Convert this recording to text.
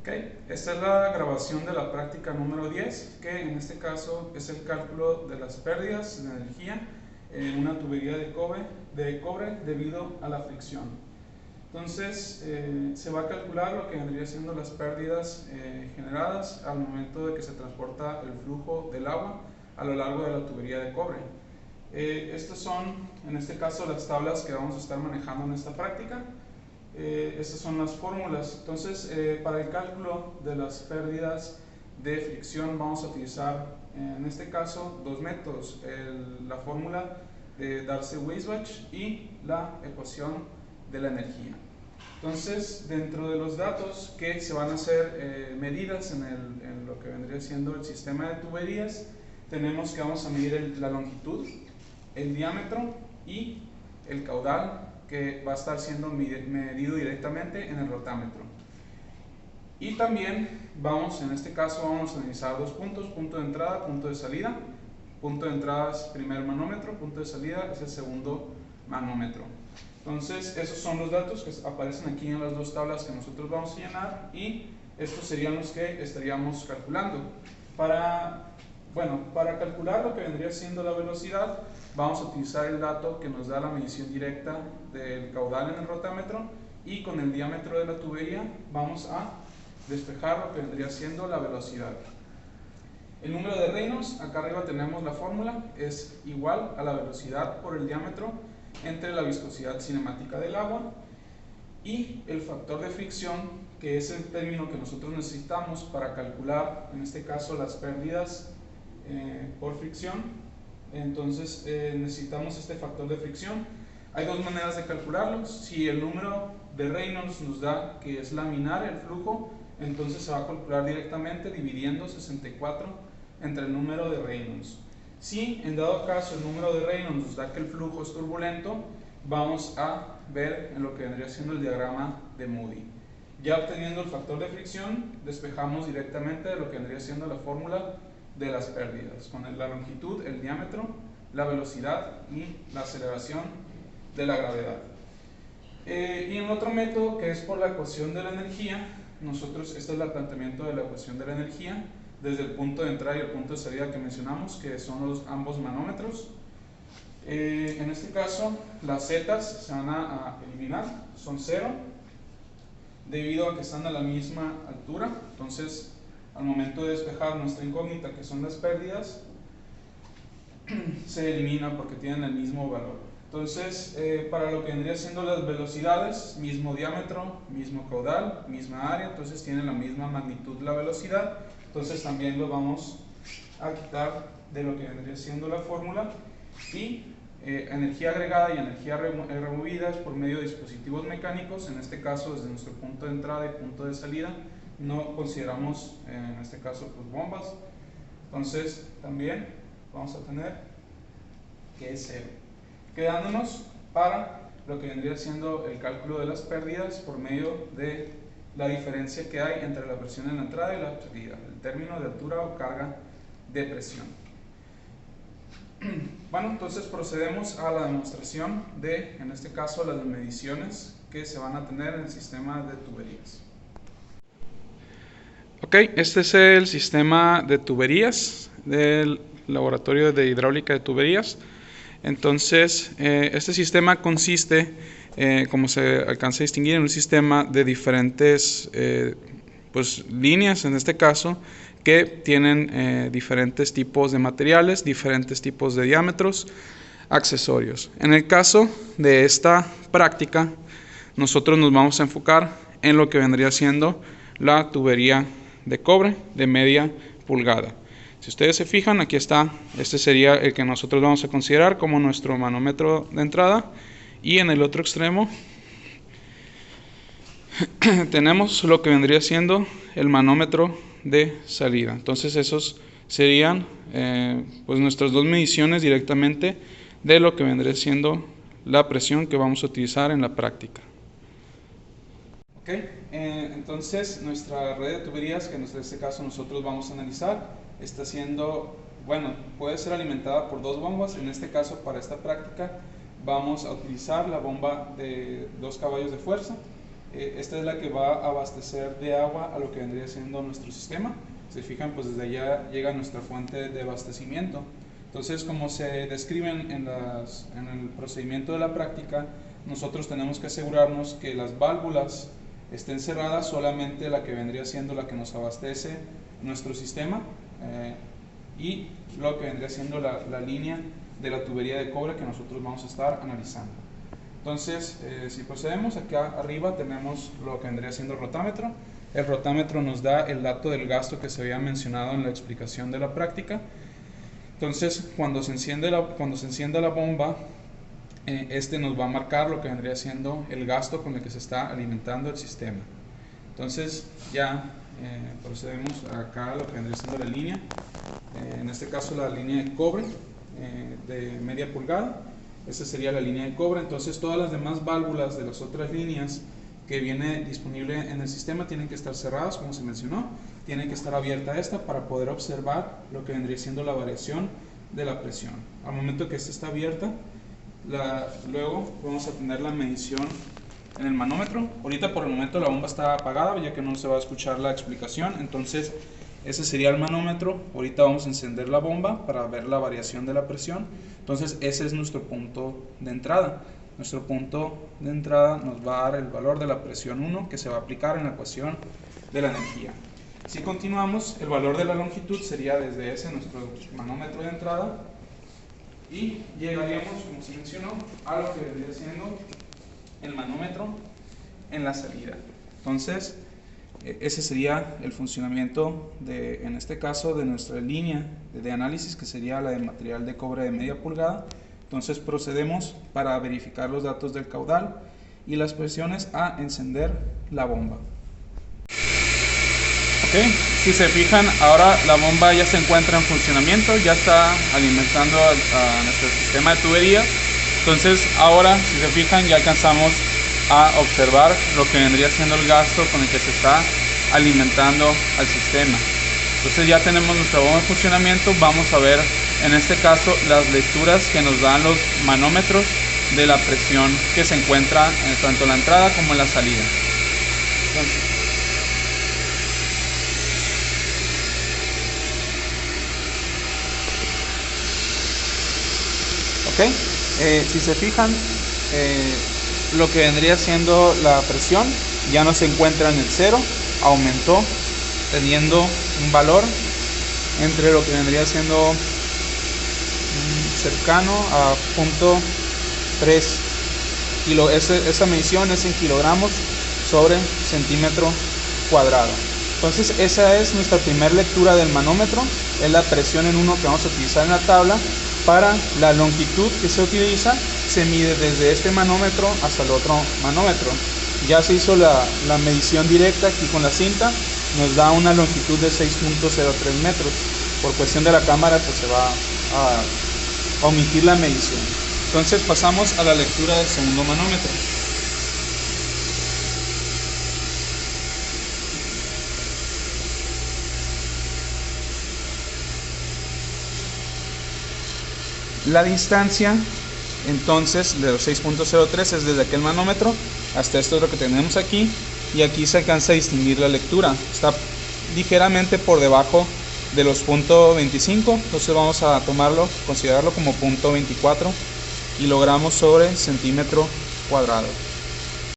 Ok, esta es la grabación de la práctica número 10, que en este caso es el cálculo de las pérdidas de energía en una tubería de cobre debido a la fricción. Entonces, se va a calcular lo que vendría siendo las pérdidas generadas al momento de que se transporta el flujo del agua a lo largo de la tubería de cobre. Estas son, en este caso, las tablas que vamos a estar manejando en esta práctica. Estas son las fórmulas. Entonces, para el cálculo de las pérdidas de fricción vamos a utilizar, en este caso, dos métodos: la fórmula de Darcy-Weisbach y la ecuación de la energía. Entonces, dentro de los datos que se van a hacer medidas en lo que vendría siendo el sistema de tuberías, tenemos que vamos a medir la longitud, el diámetro y el caudal, que va a estar siendo medido directamente en el rotámetro. Y también en este caso vamos a analizar dos puntos: punto de entrada, punto de salida. Punto de entrada es primer manómetro, punto de salida es el segundo manómetro. Entonces, esos son los datos que aparecen aquí en las dos tablas que nosotros vamos a llenar, y estos serían los que estaríamos calculando. Para calcular lo que vendría siendo la velocidad, vamos a utilizar el dato que nos da la medición directa del caudal en el rotámetro, y con el diámetro de la tubería vamos a despejar lo que vendría siendo la velocidad. El número de Reynolds, acá arriba tenemos la fórmula, es igual a la velocidad por el diámetro entre la viscosidad cinemática del agua y el factor de fricción, que es el término que nosotros necesitamos para calcular, en este caso, las pérdidas por fricción. Entonces, necesitamos este factor de fricción. Hay dos maneras de calcularlo. Si el número de Reynolds nos da que es laminar el flujo, entonces se va a calcular directamente dividiendo 64 entre el número de Reynolds. Si en dado caso el número de Reynolds nos da que el flujo es turbulento, vamos a ver en lo que vendría siendo el diagrama de Moody. Ya obteniendo el factor de fricción, despejamos directamente de lo que vendría siendo la fórmula de las pérdidas, con la longitud, el diámetro, la velocidad y la aceleración de la gravedad. Y en otro método, que es por la ecuación de la energía, este es el planteamiento de la ecuación de la energía desde el punto de entrada y el punto de salida que mencionamos, que son ambos manómetros. En este caso, las zetas se van a eliminar, son 0, debido a que están a la misma altura. Entonces, al momento de despejar nuestra incógnita, que son las pérdidas, se elimina porque tienen el mismo valor. Entonces, para lo que vendría siendo las velocidades, mismo diámetro, mismo caudal, misma área, entonces tienen la misma magnitud la velocidad. Entonces también lo vamos a quitar de lo que vendría siendo la fórmula. Y energía agregada y energía removida es por medio de dispositivos mecánicos. En este caso, desde nuestro punto de entrada y punto de salida, no consideramos en este caso pues bombas. Entonces también vamos a tener que es 0, quedándonos para lo que vendría siendo el cálculo de las pérdidas por medio de la diferencia que hay entre la presión en la entrada y la salida, el término de altura o carga de presión. Bueno, entonces procedemos a la demostración de, en este caso, las mediciones que se van a tener en el sistema de tuberías. Ok, este es el sistema de tuberías del Laboratorio de Hidráulica de Tuberías. Entonces, este sistema consiste, como se alcanza a distinguir, en un sistema de diferentes líneas, en este caso, que tienen diferentes tipos de materiales, diferentes tipos de diámetros, accesorios. En el caso de esta práctica, nosotros nos vamos a enfocar en lo que vendría siendo la tubería de cobre de media pulgada. Si ustedes se fijan, aquí está, este sería el que nosotros vamos a considerar como nuestro manómetro de entrada, y en el otro extremo tenemos lo que vendría siendo el manómetro de salida. Entonces esos serían nuestras dos mediciones directamente de lo que vendría siendo la presión que vamos a utilizar en la práctica. Entonces nuestra red de tuberías, que en este caso nosotros vamos a analizar, está siendo, puede ser alimentada por dos bombas. En este caso, para esta práctica, vamos a utilizar la bomba de 2 caballos de fuerza. esta es la que va a abastecer de agua a lo que vendría siendo nuestro sistema. Se fijan, pues desde allá llega nuestra fuente de abastecimiento. Entonces, como se describen en el procedimiento de la práctica, nosotros tenemos que asegurarnos que las válvulas estén cerradas, solamente la que vendría siendo la que nos abastece nuestro sistema y lo que vendría siendo la línea de la tubería de cobre que nosotros vamos a estar analizando. Entonces, si procedemos, acá arriba tenemos lo que vendría siendo el rotámetro. El rotámetro nos da el dato del gasto que se había mencionado en la explicación de la práctica. Entonces, cuando se enciende la bomba, este nos va a marcar lo que vendría siendo el gasto con el que se está alimentando el sistema. Entonces, ya procedemos acá a lo que vendría siendo la línea. En este caso, la línea de cobre de media pulgada. Esa sería la línea de cobre. Entonces, todas las demás válvulas de las otras líneas que viene disponible en el sistema tienen que estar cerradas, como se mencionó. Tiene que estar abierta esta para poder observar lo que vendría siendo la variación de la presión. Al momento que esta está abierta, luego vamos a tener la medición en el manómetro. Ahorita por el momento la bomba está apagada, ya que no se va a escuchar la explicación. Entonces ese sería el manómetro. Ahorita vamos a encender la bomba para ver la variación de la presión. Entonces ese es nuestro punto de entrada. Nuestro punto de entrada nos va a dar el valor de la presión 1 que se va a aplicar en la ecuación de la energía. Si continuamos, el valor de la longitud sería desde ese nuestro manómetro de entrada y llegaríamos, como se mencionó, a lo que vendría siendo el manómetro en la salida. Entonces, ese sería el funcionamiento en este caso, de nuestra línea de análisis, que sería la de material de cobre de media pulgada. Entonces procedemos para verificar los datos del caudal y las presiones a encender la bomba. Okay. Si se fijan, ahora la bomba ya se encuentra en funcionamiento, ya está alimentando a nuestro sistema de tubería. Entonces ahora, si se fijan, ya alcanzamos a observar lo que vendría siendo el gasto con el que se está alimentando al sistema. Entonces ya tenemos nuestra bomba en funcionamiento. Vamos a ver en este caso las lecturas que nos dan los manómetros de la presión que se encuentra tanto en la entrada como en la salida. Entonces, si se fijan, lo que vendría siendo la presión ya no se encuentra en el 0, aumentó, teniendo un valor entre lo que vendría siendo cercano a 0.3. Esa medición es en kilogramos sobre centímetro cuadrado. Entonces esa es nuestra primera lectura del manómetro, es la presión en 1 que vamos a utilizar en la tabla. Para la longitud que se utiliza, se mide desde este manómetro hasta el otro manómetro. Ya se hizo la medición directa aquí con la cinta, nos da una longitud de 6.03 metros. Por cuestión de la cámara, pues se va a omitir la medición. Entonces pasamos a la lectura del segundo manómetro. La distancia entonces de los 6.03 es desde aquel manómetro hasta esto es lo que tenemos aquí, y aquí se alcanza a distinguir la lectura, está ligeramente por debajo de los 0.25, entonces vamos a considerarlo como 0.24 kilogramos sobre centímetro cuadrado.